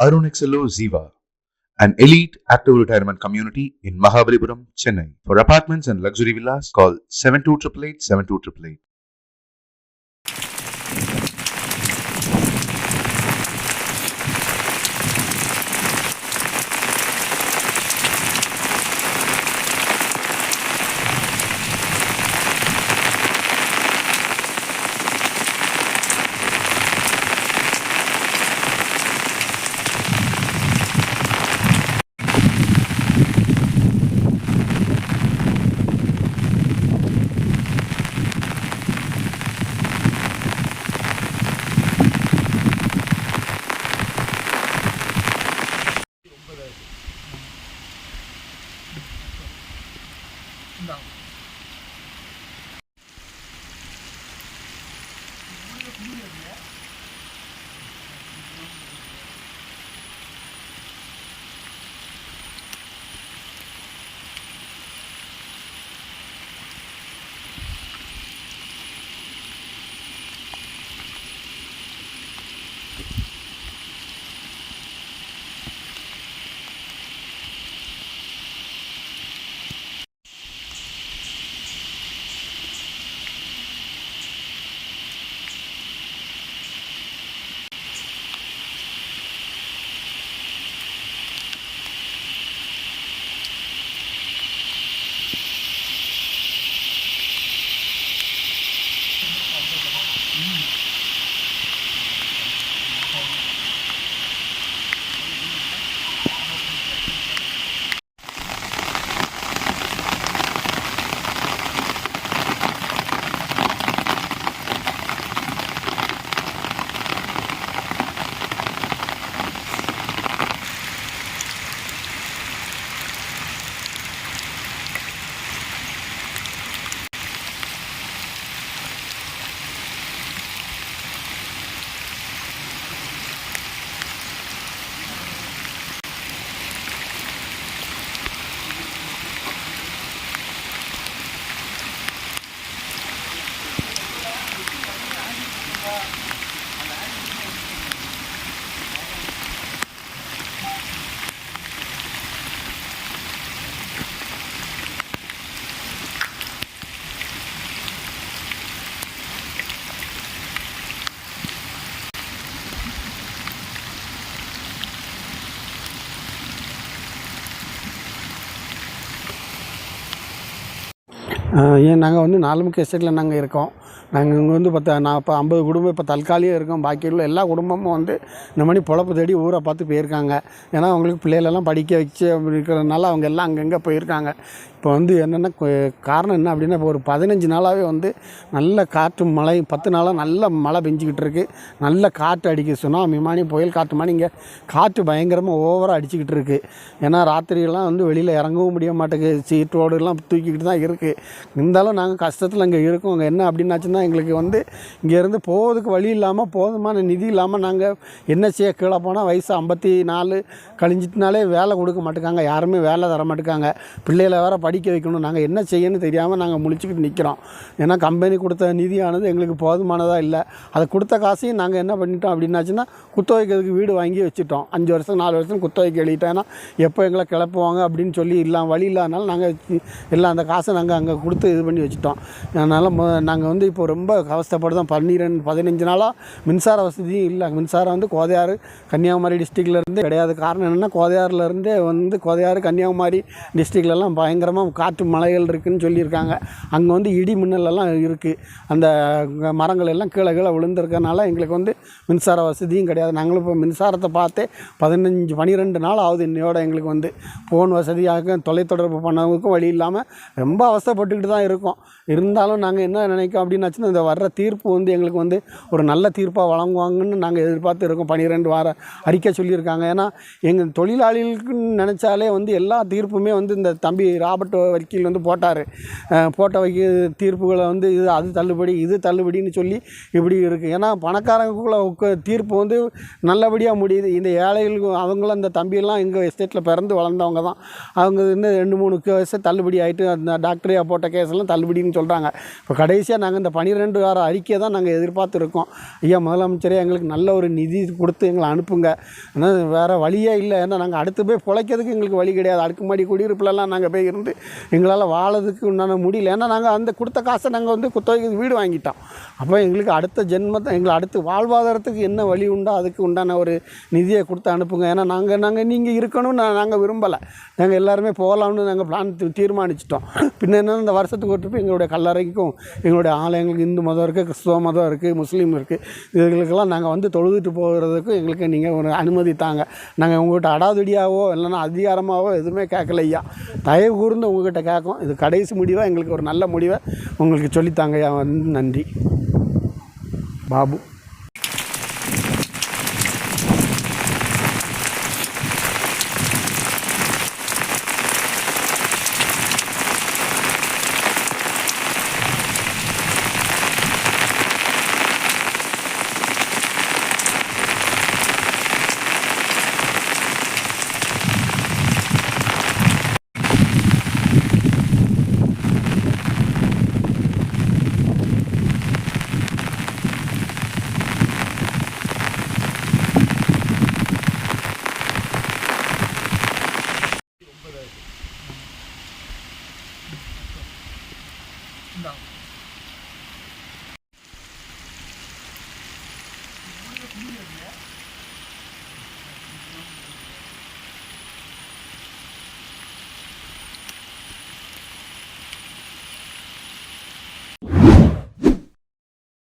Arun XLO Ziva, an elite active retirement community in Mahabalipuram, Chennai. For apartments and luxury villas, call 7288 72888. நாங்கள் வந்து 4 முக்கிய எஸ்டேட்டில் நாங்கள் இருக்கோம். நாங்கள் இங்கே வந்து நான் இப்போ 50 குடும்பம் இப்போ தற்காலிகம் இருக்கோம். பாக்கி உள்ள எல்லா குடும்பமும் வந்து இந்த மாதிரி பொழப்பு தேடி ஊரை பார்த்து போயிருக்காங்க. ஏன்னா அவங்களுக்கு பிள்ளைகளெல்லாம் படிக்க வச்சு அப்படி இருக்கிறதுனால அவங்க எல்லாம் அங்கங்கே போயிருக்காங்க. இப்போ வந்து என்னென்னா காரணம் என்ன அப்படின்னா, இப்போ ஒரு 15 நாளாகவே வந்து நல்ல காற்று மழை, 10 நாளாக நல்ல மழை பெஞ்சிக்கிட்டு இருக்குது. நல்ல காற்று அடிக்குது, சுனாமி மாதிரி புயல் காற்று மாதிரி இங்கே காற்று பயங்கரமாக ஓவராக அடிச்சுக்கிட்டு இருக்குது. ஏன்னா ராத்திரியெல்லாம் வந்து வெளியில் இறங்கவும் முடிய மாட்டேங்குது, சீட்டோடுலாம் தூக்கிக்கிட்டு தான் இருக்குது. இருந்தாலும் நாங்கள் கஷ்டத்தில் இங்கே இருக்கோம். அங்கே என்ன அப்படின்னாச்சுன்னா, எங்களுக்கு வந்து இங்கேருந்து போகிறதுக்கு வழி இல்லாமல், போதுமான நிதி இல்லாமல் நாங்கள் என்ன செய்ய, கீழே போனால் வயசு 54 கழிஞ்சிட்டுனாலே வேலை கொடுக்க மாட்டேங்காங்க, யாருமே வேலை தர மாட்டேங்காங்க. பிள்ளைகளை வேறு படிக்க வைக்கணும். நாங்கள் என்ன செய்யணும்னு தெரியாமல் நாங்கள் முழிச்சுக்கிட்டு நிற்கிறோம். ஏன்னா கம்பெனி கொடுத்த நிதியானது எங்களுக்கு போதுமானதாக இல்லை. அதை கொடுத்த காசையும் நாங்கள் என்ன பண்ணிட்டோம் அப்படின்னாச்சுன்னா, குத்தகைக்கிறதுக்கு வீடு வாங்கி வச்சுட்டோம். 5 வருஷம் 4 வருஷம் குத்தகைக்கு எழுதிட்டோன்னா எப்போ எங்களை கிளப்புவாங்க அப்படின்னு சொல்லி வழி இல்லாதனால நாங்கள் எல்லாம் அந்த காசை நாங்கள் அங்கே கொடுத்து இது பண்ணி வச்சுட்டோம். அதனால் நாங்கள் வந்து இப்போ ரொம்ப அவஸ்தைப்படுறோம். 15 நாளாக மின்சார வசதியும் இல்லை. மின்சாரம் வந்து கோதையாறு கன்னியாகுமரி டிஸ்ட்ரிக்ட்லேருந்து கிடையாது. காரணம் என்னென்னா, கோதையாறுலேருந்தே வந்து கோதையாறு கன்னியாகுமரி டிஸ்ட்ரிக்ட்லலாம் பயங்கரமாக காற்று மலைகள் இருக்குதுன்னு சொல்லியிருக்காங்க. அங்கே வந்து இடி மின்னலெல்லாம் இருக்குது. அந்த மரங்கள் எல்லாம் கீழே விழுந்திருக்கனால எங்களுக்கு வந்து மின்சார வசதியும் கிடையாது. நாங்களும் இப்போ மின்சாரத்தை பார்த்தே 12 நாள் ஆகுது. இன்னையோட எங்களுக்கு வந்து ஃபோன் வசதியாக தொலைத்தொடர்பு பண்ணவுக்கும் வழி இல்லாமல் ரொம்ப அவஸ்தைப்பட்டுக்கிட்டு தான் இருக்கோம். இருந்தாலும் நாங்கள் என்ன நினைக்கோம் அப்படின்னாச்சுன்னா, இந்த வர்ற தீர்ப்பு வந்து எங்களுக்கு வந்து ஒரு நல்ல தீர்ப்பாக வழங்குவாங்கன்னு நாங்கள் எதிர்பார்த்து இருக்கோம். 12 வார அறிக்கை சொல்லியிருக்காங்க. ஏன்னா எங்கள் தொழிலாளிகளுக்குன்னு நினச்சாலே வந்து எல்லா தீர்ப்புமே வந்து இந்த தம்பி ராபர்ட் வக்கீல் வந்து போட்டார். போட்ட தீர்ப்புகளை வந்து அது தள்ளுபடி இது தள்ளுபடின்னு சொல்லி இப்படி இருக்குது. ஏன்னா பணக்காரங்களுக்குள்ள தீர்ப்பு வந்து நல்லபடியாக முடியுது. இந்த ஏழைகளுக்கு அவங்களும் அந்த தம்பியெல்லாம் எங்கள் எஸ்டேட்டில் பிறந்து வளர்ந்தவங்க தான். அவங்க வந்து 2-3 கேஸை தள்ளுபடி ஆகிட்டு அந்த டாக்டரையா போட்ட கேஸெல்லாம் தள்ளுபடின்னு சொல்கிறாங்க. இப்போ கடைசியாக நாங்கள் இந்த 12 வார அறிக்கையை தான் நாங்கள் எதிர்பார்த்துருக்கோம். ஐயா முதலமைச்சரே எங்களுக்கு நல்ல ஒரு நிதி கொடுத்து எங்களை அனுப்புங்க. ஆனால் வேறு வழியே இல்லை. ஏன்னா நாங்கள் அடுத்து போய் பிழைக்கிறதுக்கு எங்களுக்கு வழி கிடையாது. அடுக்குமாடி குடியிருப்புலலாம் நாங்கள் போய் இருந்து எங்களால் வாழறதுக்கு உண்டான முடியல. ஏன்னா நாங்கள் அந்த கொடுத்த காசை நாங்கள் வந்து குத்தகைக்கு வீடு வாங்கிட்டோம். அப்போ எங்களுக்கு அடுத்த ஜென்மத்தை எங்களை அடுத்து வாழ்வாதாரத்துக்கு என்ன வழி உண்டோ அதுக்கு உண்டான ஒரு நிதியை கொடுத்து அனுப்புங்க. ஏன்னா நாங்கள் நீங்கள் இருக்கணும்னு நாங்கள் விரும்பலை. நாங்கள் எல்லாருமே போகலாம்னு நாங்கள் பிளான் தீர்மானிச்சிட்டோம். பின்ன என்ன இந்த வருஷத்துக்கு ஒரு ட்ரிப் எங்களுடைய கல்லறைக்கும் எங்களுடைய ஆலயங்களுக்கு இந்து மதம் இருக்குது, கிறிஸ்துவ மதம் இருக்குது, முஸ்லீம் இருக்குது. இதுகளுக்கெல்லாம் நாங்கள் வந்து தொழுதுட்டு போகிறதுக்கும் எங்களுக்கு நீங்கள் ஒரு அனுமதி தாங்க. நாங்கள் உங்கள்கிட்ட அடாதடியாவோ இல்லைன்னா அதிகாரமாகவோ எதுவுமே கேட்கல ஐயா. தயவு கூர்ந்து உங்கள்கிட்ட கேட்கும். இது கடைசி முடிவாக எங்களுக்கு ஒரு நல்ல முடிவை உங்களுக்கு சொல்லித்தாங்க ஐயா. வந்து நன்றி. பாபு. இந்த